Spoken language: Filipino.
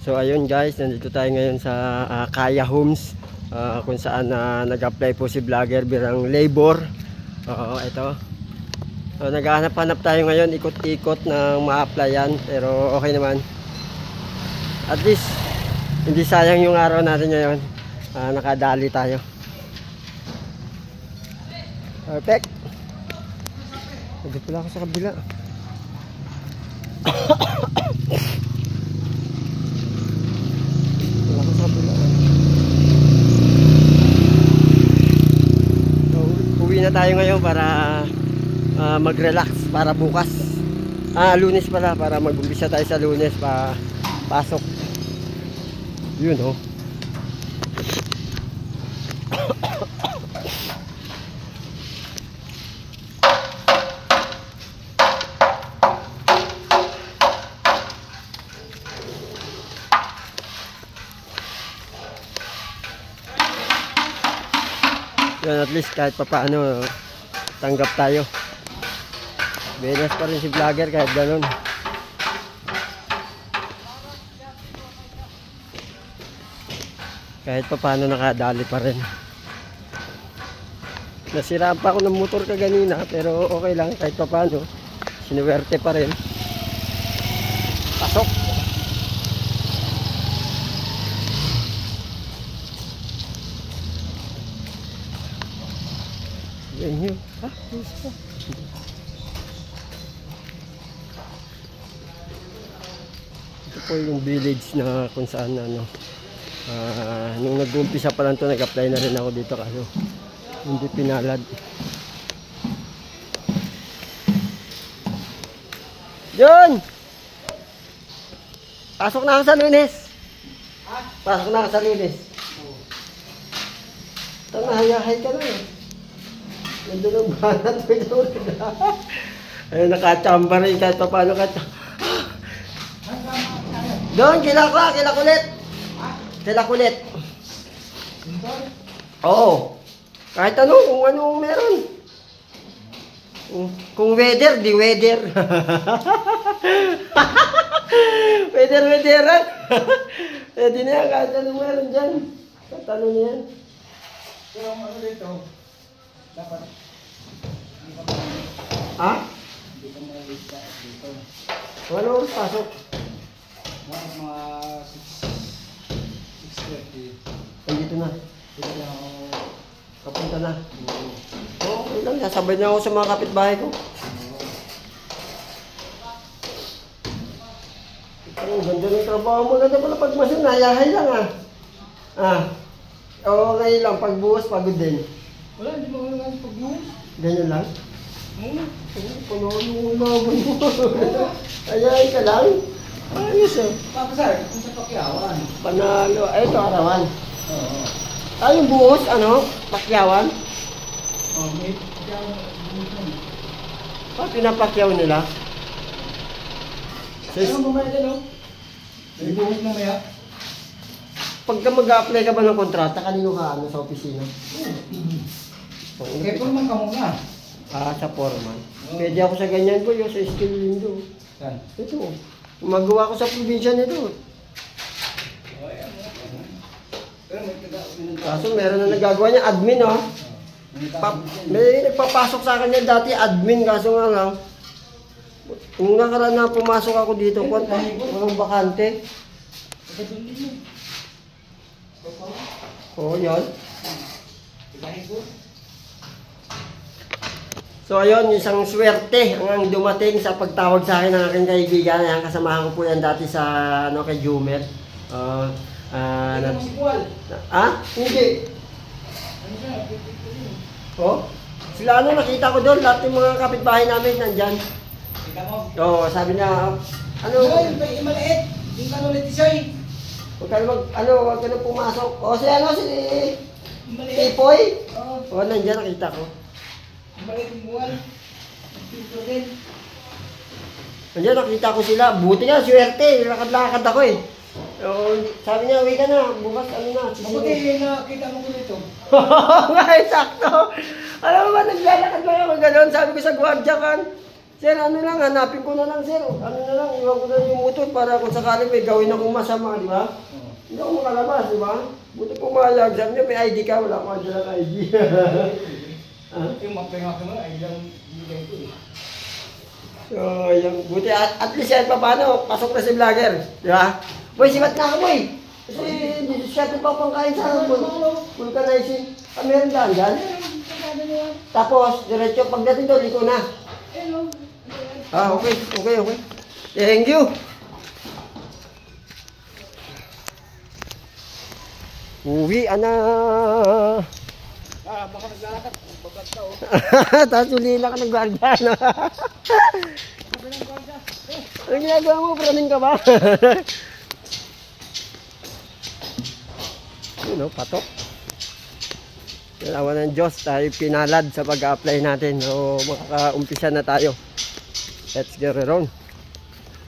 So ayun guys, nandito tayo ngayon sa Kaya Homes, kung saan nag-apply po si vlogger birang labor. Ito. Naghahanap-hanap tayo ngayon, ikot-ikot ng ma-applyan, pero okay naman. At least hindi sayang yung araw natin ngayon. Nakadali tayo. Perfect. Dito pala ako sa kabila. Uwi na tayo ngayon para mag-relax para bukas. Lunes pala, para mag-umpisa tayo sa Lunes pa pasok. Yun oh. Yan, at least kahit papaano tanggap tayo. Benas pa rin si vlogger kahit ganun. Kahit papaano nakadali pa rin. Nasiraan pa ako ng motor kaganina, pero okay lang kahit papaano. Sinuwerte pa rin. Pasok! Yan yun. Ito po yung village na kung saan nung nag-uumpisa pa lang ito, nag-apply na rin ako dito kasi hindi pinalad. Yun! Pasok na ako sa Lunes. Pasok na ako sa Lunes. Ito, nahayahay ka na eh. Nandun ang banat. Ayun, nakachamba rin kahit pa paano ka. Doon, kilakulit. Kilakulit. Oo. Kahit ano, kung ano meron. Kung weather, di weather. Weather-weatheran. Pwede na yan, kahit ano meron dyan. Kahit ano niyan. Pero ano dito, dapat hindi ka malista dito. Ano oras pasok? Mga 6:30. Ay, dito na. Dito na ako. Kapunta na. Okay lang, sasabay na ako sa mga kapitbahay ko. Ang ganda ng trabaho mo. Ganda pala pagmasin, nayahay lang okay lang, pagbuhos, pagod din. Wala, hindi mo nga pagbuhos. Ganyan lang? Puno yung laban mo. Ayahay ka lang? Ayos eh. Papasar, kung sa Pakyawan. Panalo. Ay, ito, arawan. Oo. Yung buhos, pakyawan? May Pakyawan. Pinapakyaw nila? Ano mamaya dyan o? May buhos mamaya. Pagka mag-a-apply ka ba ng kontrata, kanino ka sa opisina? Kaya forman ka muna. Sa foreman. Pwede ako sa ganyan ko, yung sa skill window. Saan? Ito. Gumagawa ko sa probinsya nito. Kaso meron na nagagawa niya, admin may nagpapasok sa akin yan dati, admin, kaso nga lang. Kung nakaraan na pumasok ako dito, walang bakante. Oo, yan. So ayun, isang swerte ang dumating sa pagtawag sa akin ng aking kaibigan. Ayan, kasamahan ko po yan dati sa kay Jumer. Hindi. Sila nakita ko doon, lahat ng mga kapitbahay namin nandyan. Sabi niya, yung maliit, yung kanulit isay. Huwag ka na pumasok. Si Tipoy? Nandyan, nakita ko. Maliit yung buwan. Nandiyan, nakita ko sila. Buti nga, swerte. Lakad-lakad ako eh. Sabi niya, uwi ka na. Bukas, Mabuti nakita mo ko dito. Nga, sakto. Alam mo ba, naglalakad lang ako gano'n. Sabi ko sa gwardiya kan, Sir, ano lang, hanapin ko na lang, sir. Ano na lang, iwan ko na yung motor para kung sakaling may gawin akong masama, di ba? Hindi ako makalabas, di ba? Buti pumayag. Sabi niya, may ID ka, wala akong dalang ID. Yung mapinga ko na, ay lang bigay ko eh. So, yung buti at least yan pa paano, pasok na si vlogger, di ba? Boy, sibat na ako, boy. Kasi hindi siya pa pangkain sa vulcanizing. Meron dyan. Tapos, diretso pagdating doon, liko na. Okay. Thank you. Uwi, ana. Baka naglalakad. Bagat ka oh. Tapos ulila ka ng gwardiya, no? Anong ginagawa mo? Praning ka ba? Yun, no? Patok. Salamat ng Diyos, tayo pinalad sa pag-apply natin. So, makaka-umpisa na tayo. Let's get it on.